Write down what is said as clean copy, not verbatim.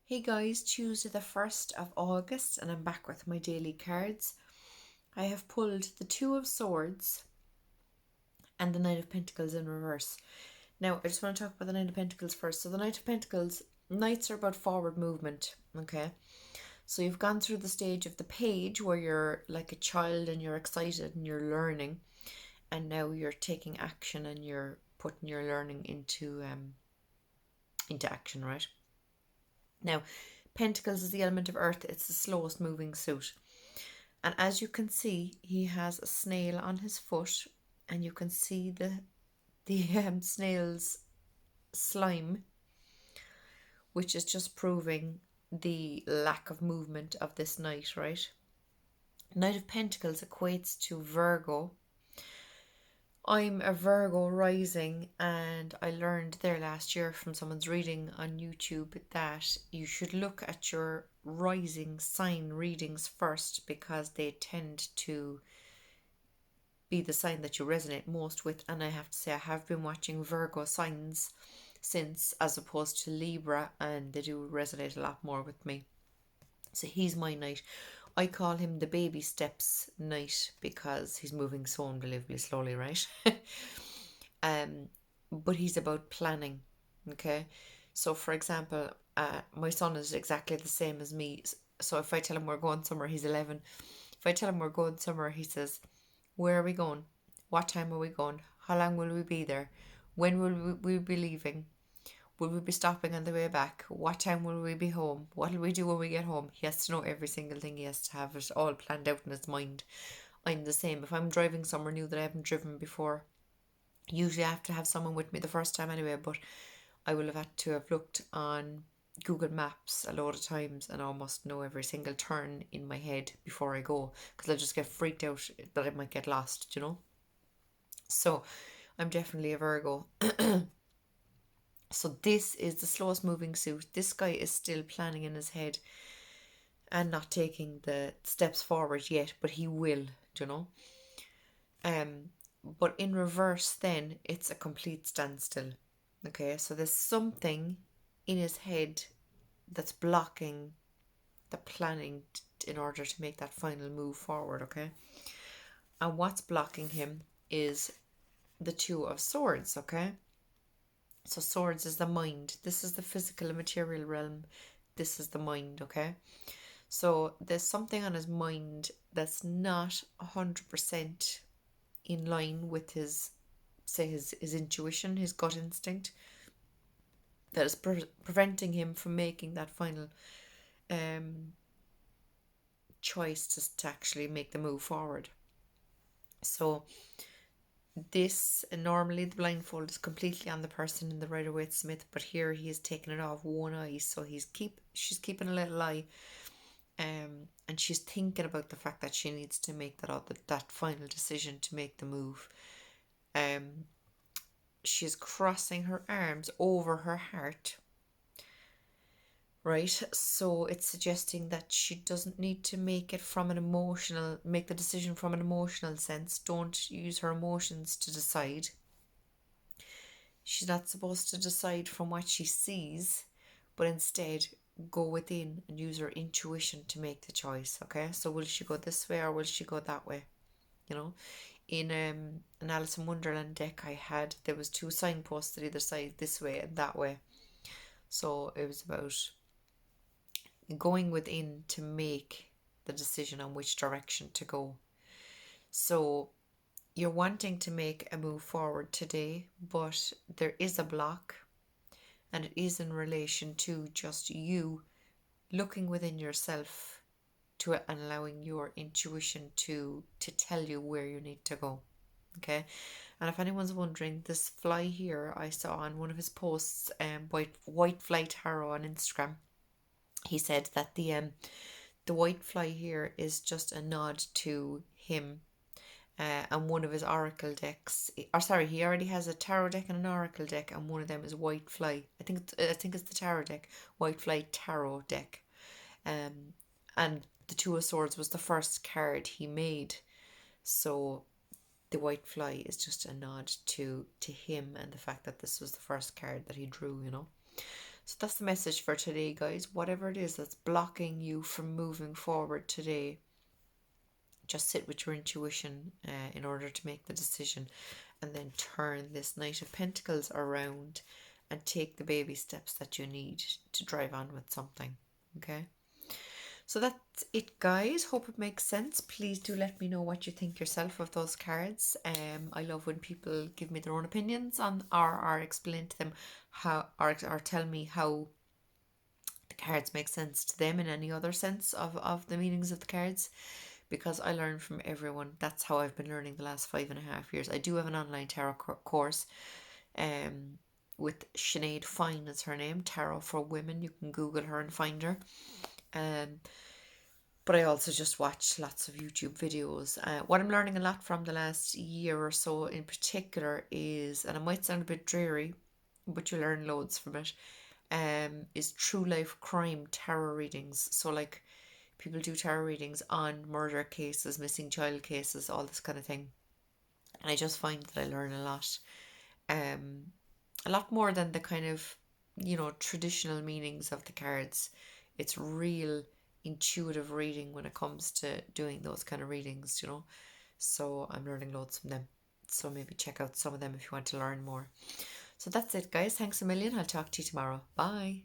Hey guys, Tuesday the 1st of August, and I'm back with my daily cards. I have pulled the Two of Swords and the Knight of Pentacles in reverse. Now, I just want to talk about the Knight of Pentacles first. So, the Knight of Pentacles, Knights are about forward movement, okay? So, you've gone through the stage of the page where you're like a child and you're excited and you're learning, and now you're taking action and you're putting your learning into action, right? Now, Pentacles is the element of earth, it's the slowest moving suit. And as you can see, he has a snail on his foot, and you can see the snail's slime, which is just proving the lack of movement of this knight, right? Knight of Pentacles equates to Virgo. I'm a Virgo rising, and I learned there last year from someone's reading on YouTube that you should look at your rising sign readings first because they tend to be the sign that you resonate most with. And I have to say, I have been watching Virgo signs since, as opposed to Libra, and they do resonate a lot more with me. So he's my knight. I call him the baby steps knight because he's moving so unbelievably slowly, right? um, but he's about planning. Okay, so for example, my son is exactly the same as me. So if I tell him we're going somewhere, he's 11. If I tell him we're going somewhere, he says, "Where are we going? What time are we going? How long will we be there? When will we be leaving? Will we be stopping on the way back? What time will we be home? What will we do when we get home?" He has to know every single thing. He has to have it all planned out in his mind. I'm the same. If I'm driving somewhere new that I haven't driven before, usually I have to have someone with me the first time anyway, but I will have had to have looked on Google Maps a lot of times and almost know every single turn in my head before I go, because I'll just get freaked out that I might get lost, you know? So I'm definitely a Virgo. So this is the slowest moving suit. This guy is still planning in his head and not taking the steps forward yet, but he will, you know? Um, but in reverse, then it's a complete standstill. Okay, so there's something in his head that's blocking the planning in order to make that final move forward. Okay, and what's blocking him is the Two of Swords. Okay, so swords is the mind. This is the physical and material realm. This is the mind. Okay, so there's something on his mind that's not 100% in line with his, say, his intuition, his gut instinct, that is preventing him from making that final um, choice to actually make the move forward. So this, normally the blindfold is completely on the person in the Rider-Waite-Smith, but here he has taken it off one eye, so she's keeping a little eye, and she's thinking about the fact that she needs to make that final decision to make the move. She's crossing her arms over her heart, right? So it's suggesting that she doesn't need to make the decision from an emotional sense. Don't use her emotions to decide. She's not supposed to decide from what she sees, but instead go within and use her intuition to make the choice. Okay, so will she go this way or will she go that way? You know, in an Alice in Wonderland deck there was two signposts at either side, this way and that way. So it was about going within to make the decision on which direction to go. So you're wanting to make a move forward today, but there is a block, and it is in relation to just you looking within yourself to and allowing your intuition to tell you where you need to go. Okay, and if anyone's wondering, this fly here I saw on one of his posts, white fly tarot on Instagram. He said that the white fly here is just a nod to him, and one of his oracle decks. Or sorry, he already has a tarot deck and an oracle deck, and one of them is white fly. I think it's the tarot deck, white fly tarot deck. And the Two of Swords was the first card he made, so the white fly is just a nod to him and the fact that this was the first card that he drew. So that's the message for today, guys. Whatever it is that's blocking you from moving forward today, just sit with your intuition in order to make the decision, and then turn this Knight of Pentacles around and take the baby steps that you need to drive on with something. Okay? So that's it, guys. Hope it makes sense. Please do let me know what you think yourself of those cards. I love when people give me their own opinions on, or explain to them how, or tell me how the cards make sense to them in any other sense of the meanings of the cards, because I learn from everyone. That's how I've been learning the last 5.5 years. I do have an online tarot course um, with Sinead Fine is her name, Tarot for Women. You can Google her and find her. But I also just watch lots of YouTube videos. What I'm learning a lot from the last year or so in particular is, and it might sound a bit dreary, but you learn loads from it, is true life crime tarot readings. So like people do tarot readings on murder cases, missing child cases, all this kind of thing. And I just find that I learn a lot more than the kind of, traditional meanings of the cards. It's real intuitive reading when it comes to doing those kind of readings. So I'm learning loads from them. So maybe check out some of them if you want to learn more. So that's it, guys. Thanks a million. I'll talk to you tomorrow. Bye.